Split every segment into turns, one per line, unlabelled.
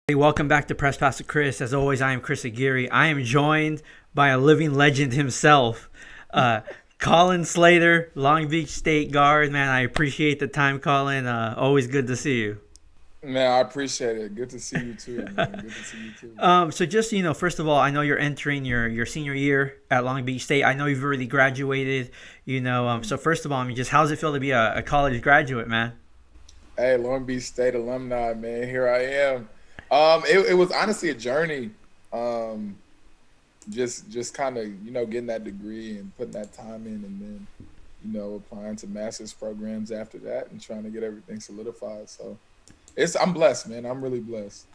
Hey, welcome back to Press Pass with Chris. As always, I am Chris Aguirre. I am joined by a living legend himself, uh, Colin Slater, Long Beach State guard. Man, I appreciate the time, Colin. Always good to see you.
Man, I appreciate it. Good to see you too, man. Good to see you too.
So just first of all, I know you're entering your senior year at Long Beach State. I know you've already graduated. So first of all, just how's it feel to be a college graduate, man?
Hey, Long Beach State alumni, man. Here I am. It was honestly a journey. Um, just kind of getting that degree and putting that time in, and then applying to master's programs after that, and trying to get everything solidified. So I'm blessed, man. I'm really blessed.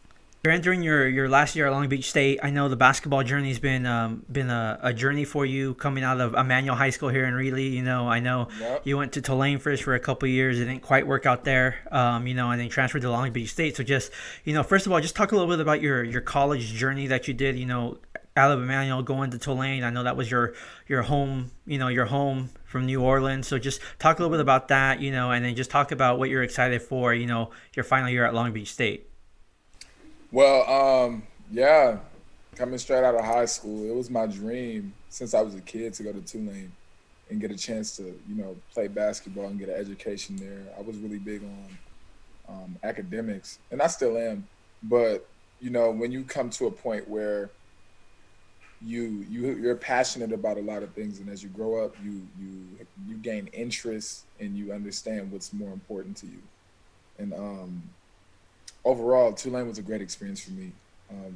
You're entering your last year at Long Beach State. I know the basketball journey's been a journey for you coming out of Emmanuel High School here in Greeley. I know
Yep.
you went to Tulane first for a couple of years. It didn't quite work out there. And then transferred to Long Beach State. So just first of all, just talk a little bit about your college journey that you did. Out of Emmanuel going to Tulane. I know that was your home. Your home from New Orleans. So just talk a little bit about that. And then just talk about what you're excited for. Your final year at Long Beach State.
Well, yeah, coming straight out of high school, it was my dream since I was a kid to go to Tulane and get a chance to, play basketball and get an education there. I was really big on academics, and I still am. But when you come to a point where you're passionate about a lot of things, and as you grow up, you gain interest and you understand what's more important to you. And overall, Tulane was a great experience for me.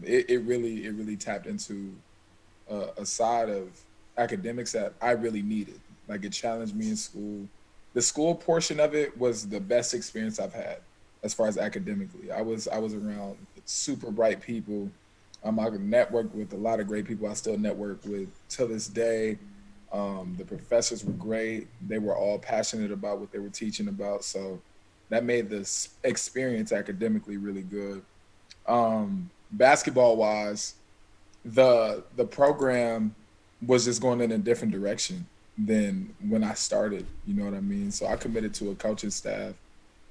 It really tapped into a side of academics that I really needed. Like, it challenged me in school. The school portion of it was the best experience I've had as far as academically. I was around super bright people. I networked with a lot of great people I still network with to this day. The professors were great. They were all passionate about what they were teaching about. So that made this experience academically really good. Basketball wise, the program was just going in a different direction than when I started. You know what I mean? So I committed to a coaching staff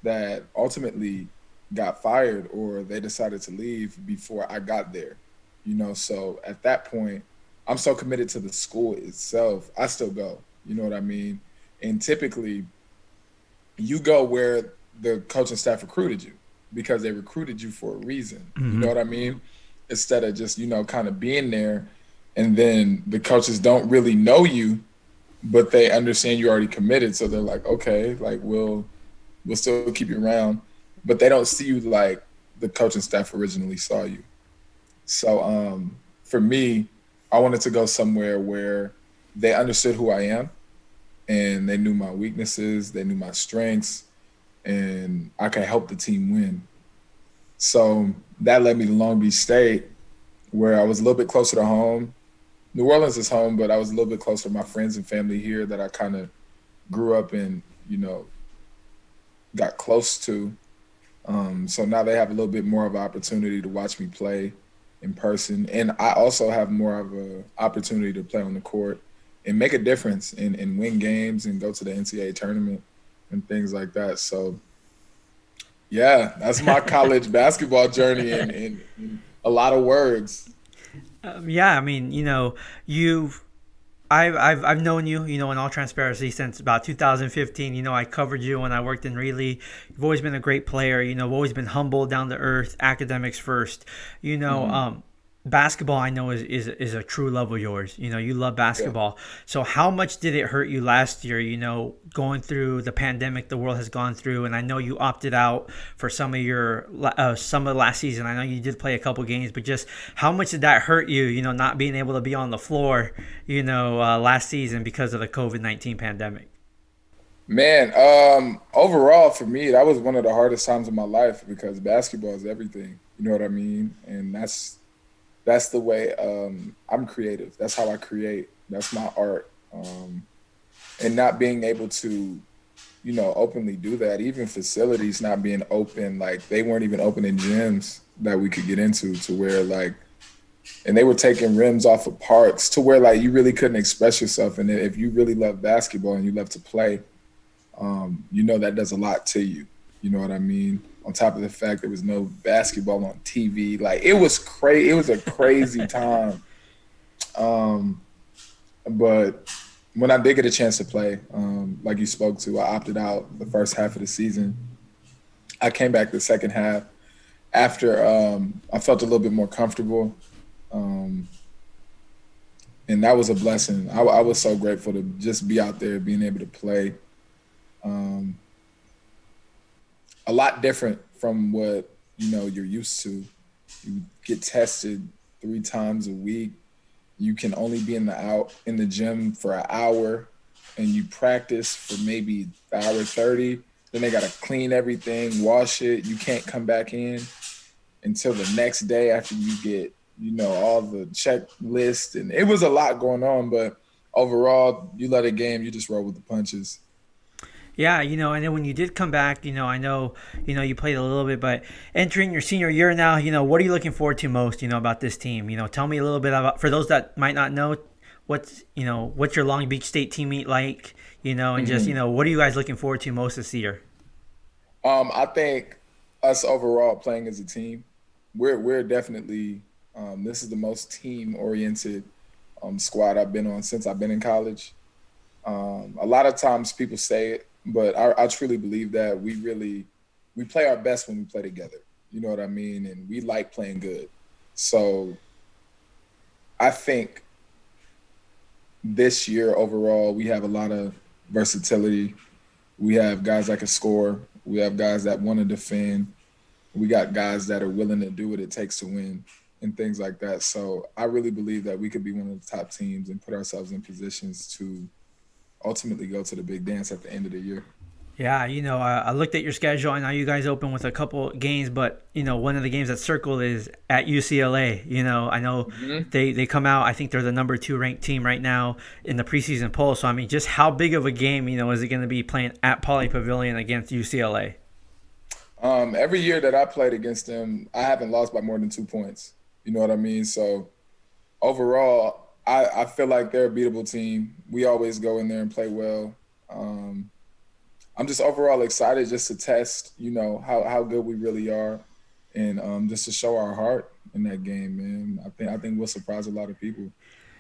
that ultimately got fired, or they decided to leave before I got there. So at that point, I'm so committed to the school itself. I still go. You know what I mean? And typically, you go where the coaching staff recruited you, because they recruited you for a reason. You know
Mm-hmm.
what I mean? Instead of just, kind of being there, and then the coaches don't really know you, but they understand you already committed. So they're like, okay, like we'll still keep you around. But they don't see you like the coaching staff originally saw you. So for me, I wanted to go somewhere where they understood who I am, and they knew my weaknesses, they knew my strengths, and I could help the team win. So that led me to Long Beach State, where I was a little bit closer to home. New Orleans is home, but I was a little bit closer to my friends and family here that I kind of grew up and, got close to. So now they have a little bit more of an opportunity to watch me play in person. And I also have more of an opportunity to play on the court and make a difference and win games and go to the NCAA tournament and things like that. So yeah, that's my college basketball journey in a lot of words.
Yeah, I mean, you've I've known you, in all transparency since about 2015. I covered you when I worked in Greeley. You've always been a great player. Always been humble, down to earth, academics first. You know,
Hmm.
um, Basketball I know is a true love of yours. You love
Yeah.
basketball. So how much did it hurt you last year? Going through the pandemic the world has gone through, and I know you opted out for some of last season. I know you did play a couple games, but just how much did that hurt you? Not being able to be on the floor. Last season because of the COVID-19 pandemic.
Man, overall for me, that was one of the hardest times of my life because basketball is everything. You know what I mean? And that's the way I'm creative. That's how I create. That's my art. And not being able to, openly do that, even facilities not being open, like they weren't even open in gyms that we could get into, to where like, and they were taking rims off of parks to where like you really couldn't express yourself. And if you really love basketball and you love to play, that does a lot to you. You know what I mean? On top of the fact there was no basketball on TV, like it was crazy. It was a crazy time. Um, but when I did get a chance to play, like you spoke to, I opted out the first half of the season. I came back the second half after I felt a little bit more comfortable. Um, and that was a blessing. I was so grateful to just be out there, being able to play. Um, a lot different from what you're used to. You get tested 3 times a week. You can only be in the gym for an hour, and you practice for maybe an hour 30. Then they gotta clean everything, wash it. You can't come back in until the next day after you get all the checklist, and it was a lot going on. But overall, you let a game, you just roll with the punches.
Yeah, and then when you did come back, I know, you played a little bit, but entering your senior year now, what are you looking forward to most, about this team? Tell me a little bit about, for those that might not know, what's your Long Beach State teammate like, and just,
Hmm.
what are you guys looking forward to most this year?
I think us overall playing as a team, we're definitely this is the most team oriented squad I've been on since I've been in college. A lot of times people say it, but I truly believe that we play our best when we play together. You know what I mean? And we like playing good. So I think this year overall we have a lot of versatility. We have guys that can score. We have guys that want to defend. We got guys that are willing to do what it takes to win and things like that. So I really believe that we could be one of the top teams and put ourselves in positions to ultimately go to the big dance at the end of the year.
Yeah, I looked at your schedule. I know you guys open with a couple games, but one of the games that circled is at UCLA. I know
Hmm.
they come out. I think they're the number 2 ranked team right now in the preseason poll. So I mean, just how big of a game is it going to be playing at Pauley Pavilion against UCLA?
Every year that I played against them, I haven't lost by more than 2 points. You know what I mean? So overall, I feel like they're a beatable team. We always go in there and play well. Um, I'm just overall excited just to test, how good we really are, and just to show our heart in that game, man. I think we'll surprise a lot of people.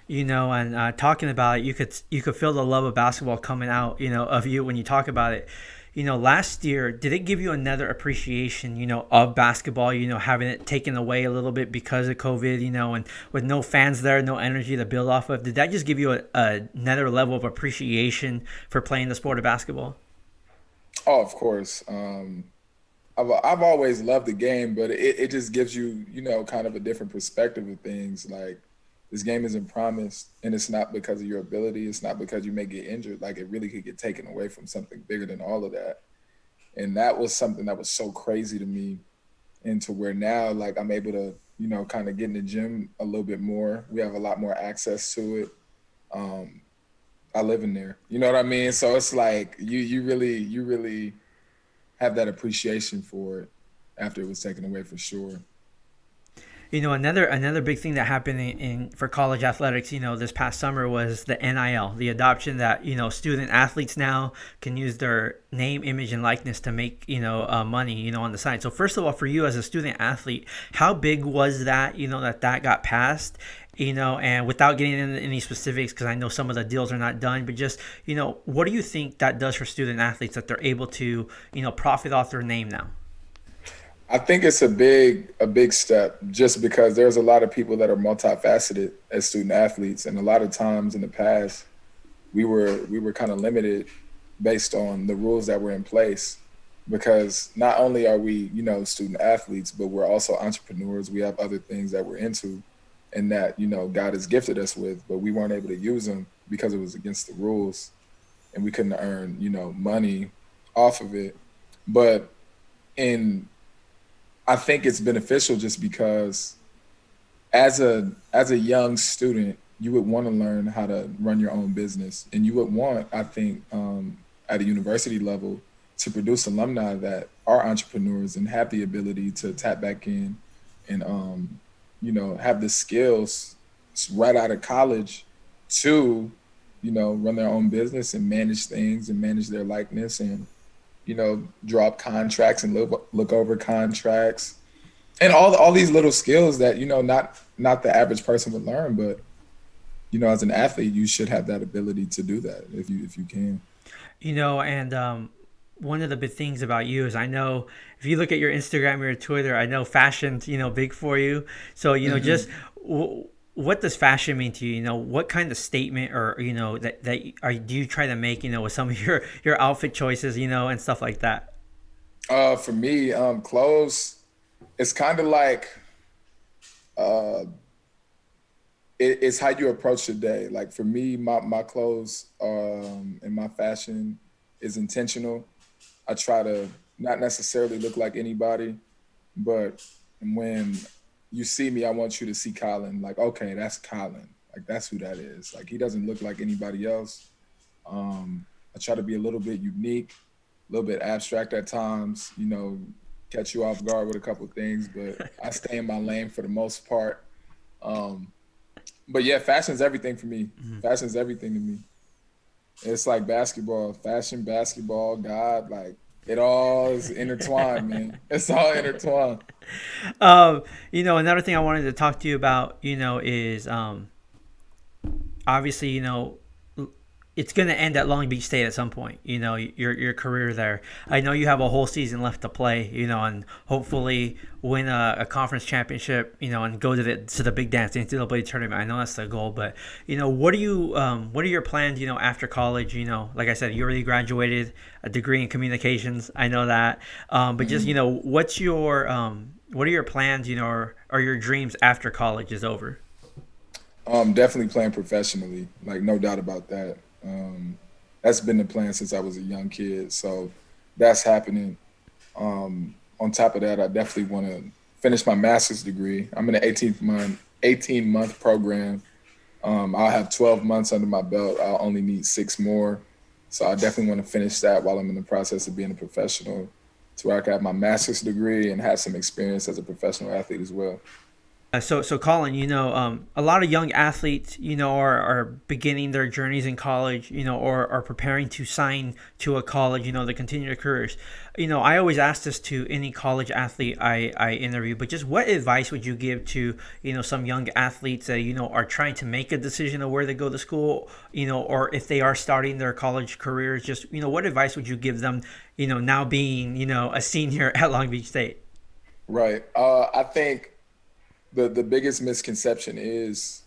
And talking about it, you could feel the love of basketball coming out, of you when you talk about it. Last year, did it give you another appreciation, of basketball? Having it taken away a little bit because of COVID, and with no fans there, no energy to build off of. Did that just give you another level of appreciation for playing the sport of basketball?
Oh, of course. I've always loved the game, but it just gives you, kind of a different perspective of things. Like this game isn't promised, and it's not because of your ability. It's not because you may get injured. Like it really could get taken away from something bigger than all of that. And that was something that was so crazy to me, and to where now, like I'm able to, kind of get in the gym a little bit more. We have a lot more access to it. Um, I live in there. You know what I mean? So it's like you really have that appreciation for it after it was taken away for sure.
Another big thing that happened for college athletics, this past summer was the NIL, the adoption that student athletes now can use their name, image, and likeness to make money on the side. So first of all, for you as a student athlete, how big was that? That got passed. And without getting into any specifics, because I know some of the deals are not done, but just what do you think that does for student athletes that they're able to profit off their name now?
I think it's a big step just because there's a lot of people that are multifaceted as student athletes, and a lot of times in the past we were kind of limited based on the rules that were in place, because not only are we student athletes, but we're also entrepreneurs. We have other things that we're into and that God has gifted us with, but we weren't able to use them because it was against the rules, and we couldn't earn money off of it. But in I think it's beneficial just because as a young student, you would want to learn how to run your own business, and you would want, I think, at a university level, to produce alumni that are entrepreneurs and have the ability to tap back in and have the skills right out of college to run their own business and manage things and manage their likeness and drop contracts and look over contracts, and all these little skills that not the average person would learn, but as an athlete, you should have that ability to do that if you can.
And one of the big things about you is I know if you look at your Instagram or your Twitter, I know fashion's big for you. So just what does fashion mean to you? What kind of statement or that do you try to make with some of your outfit choices and stuff like that?
For me, clothes, it's kind of like uh, it's how you approach the day. Like for me, my clothes and my fashion is intentional. I try to not necessarily look like anybody, but when you see me, I want you to see Colin. Like, okay, that's Colin. Like that's who that is. Like he doesn't look like anybody else. I try to be a little bit unique, a little bit abstract at times. Catch you off guard with a couple of things, but I stay in my lane for the most part. Um, but yeah, fashion's everything for me. Fashion's everything to me. It's like basketball, fashion, basketball, God, like it all is intertwined, man. It's all intertwined.
Another thing I wanted to talk to you about, is obviously, it's going to end at Long Beach State at some point. Your career there. I know you have a whole season left to play. And hopefully win a conference championship. And go to the big dance NCAA tournament. I know that's the goal. But what are your plans? After college. Like I said, you already graduated a degree in communications. I know that. But just
Mhm.
what are your plans? Or your dreams after college is over?
Definitely playing professionally, like no doubt about that. That's been the plan since I was a young kid, so that's happening. On top of that, I definitely want to finish my master's degree. I'm in an 18-month program. I'll have 12 months under my belt. I'll only need 6 more, so I definitely want to finish that while I'm in the process of being a professional, to where I can have my master's degree and have some experience as a professional athlete as well.
So Colin, a lot of young athletes, are beginning their journeys in college, or are preparing to sign to a college, to continue their careers. I always ask this to any college athlete I interview, but just what advice would you give to, some young athletes that, are trying to make a decision of where to go to school, or if they are starting their college careers, just, what advice would you give them, now being, a senior at Long Beach State?
Right. I think the biggest misconception is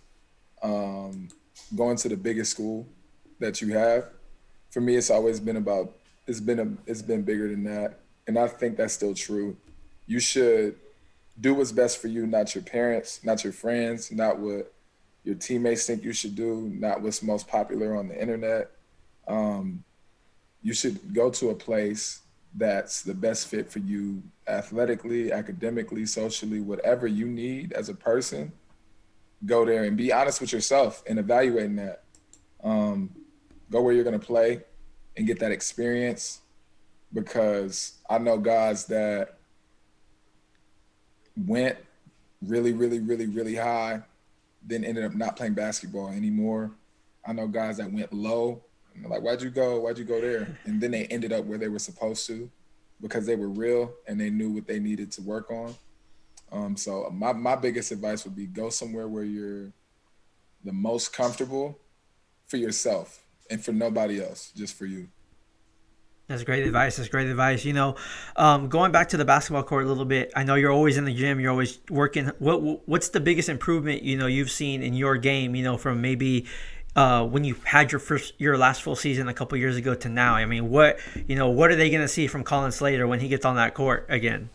um, going to the biggest school that you have. For me, it's always been about it's been bigger than that, and I think that's still true. You should do what's best for you, not your parents, not your friends, not what your teammates think you should do, not what's most popular on the internet. Um, you should go to a place that's the best fit for you athletically, academically, socially, whatever you need as a person. Go there and be honest with yourself and evaluating that. Um, Go where you're going to play and get that experience, because I know guys that went really, really, really, really high, then ended up not playing basketball anymore. I know guys that went low and they're like, why'd you go? Why'd you go there? And then they ended up where they were supposed to, because they were real and they knew what they needed to work on. So my biggest advice would be go somewhere where you're the most comfortable for yourself and for nobody else, just for you.
That's great advice. That's great advice. Going back to the basketball court a little bit. I know you're always in the gym. You're always working. What's the biggest improvement you've seen in your game? From maybe when you had your last full season a couple years ago to now. I mean, what are they going to see from Colin Slater when he gets on that court again?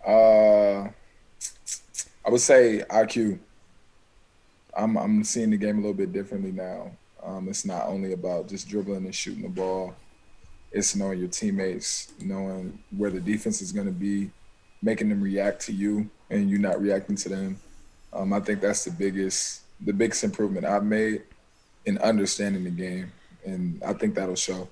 uh, I would say IQ. I'm seeing the game a little bit differently now. It's not only about just dribbling and shooting the ball. It's knowing your teammates, knowing where the defense is going to be, making them react to you, and you not reacting to them. I think that's the biggest improvement I've made in understanding the game, and I think that'll show.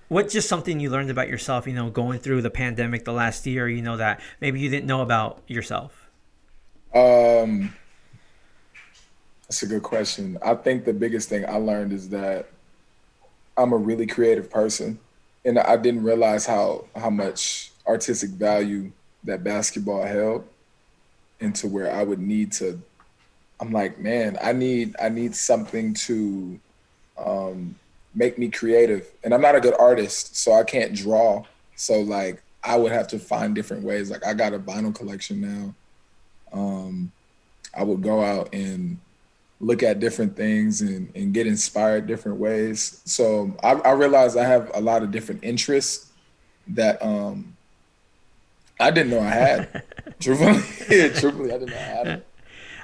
What's just something you learned about yourself? Going through the pandemic the last year. That maybe you didn't know about yourself.
Um, that's a good question. I think the biggest thing I learned is that I'm a really creative person. and I didn't realize how much artistic value that basketball held, into where I would need to. I'm like, man, I need something to um, make me creative, and I'm not a good artist, so I can't draw. So like, I would have to find different ways. Like, I got a vinyl collection now. Um, I would go out and look at different things and get inspired different ways. So I realized I have a lot of different interests that I didn't know I had. Truthfully, truthfully, I didn't know I had them.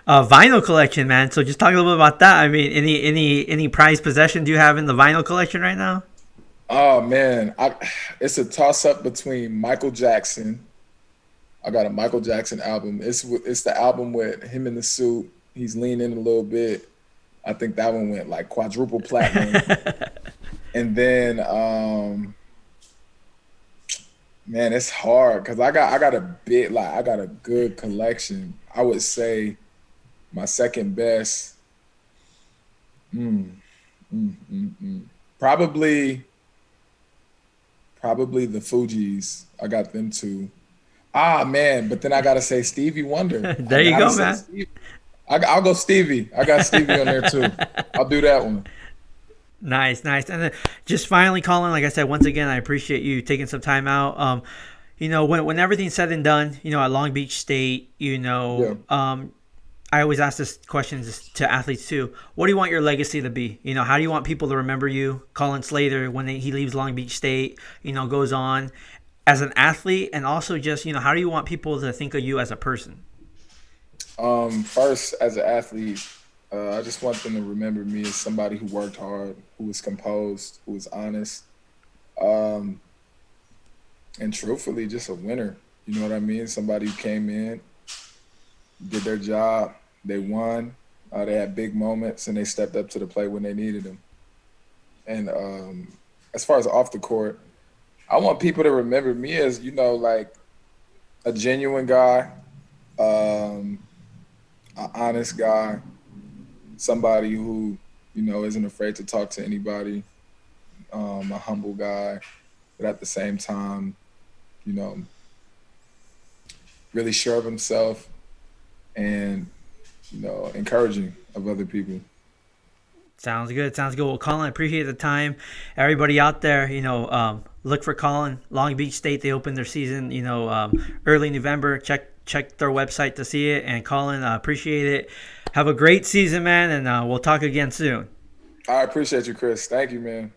Vinyl collection, man. So just talk a little bit about that. I mean, any prized possession do you have in the vinyl collection right now?
Oh man, it's a toss up between Michael Jackson. I got a Michael Jackson album. It's the album with him in the suit. He's leaning a little bit. I think that one went like quadruple platinum. And then man, it's hard because I got a bit, like, I got a good collection. I would say my second best, mm, probably probably the Fugees. I got them too. Ah man, but then I gotta say Stevie Wonder. I
There you
gotta
go,
say
man.
Stevie. I'll go Stevie. I got Stevie on there too. I'll do that one.
Nice, nice. And then just finally, Colin, like I said, once again, I appreciate you taking some time out. When everything's said and done, at Long Beach State,
Yeah.
I always ask this question to athletes too. What do you want your legacy to be? How do you want people to remember you, Colin Slater, when he leaves Long Beach State? Goes on as an athlete, and also just how do you want people to think of you as a person?
First, as an athlete, I just want them to remember me as somebody who worked hard, who was composed, who was honest, um, and truthfully, just a winner. You know what I mean? Somebody who came in, did their job, they won, they had big moments, and they stepped up to the plate when they needed them. And as far as off the court, I want people to remember me as, like, a genuine guy, um, an honest guy, somebody who, isn't afraid to talk to anybody, a humble guy, but at the same time, you know, really sure of himself and, encouraging of other people.
Sounds good. Sounds good. Well, Colin, I appreciate the time. Everybody out there, look for Colin. Long Beach State, they open their season, early November. Check their website to see it. And Colin, appreciate it. Have a great season, man, and we'll talk again soon.
I appreciate you, Chris. Thank you, man.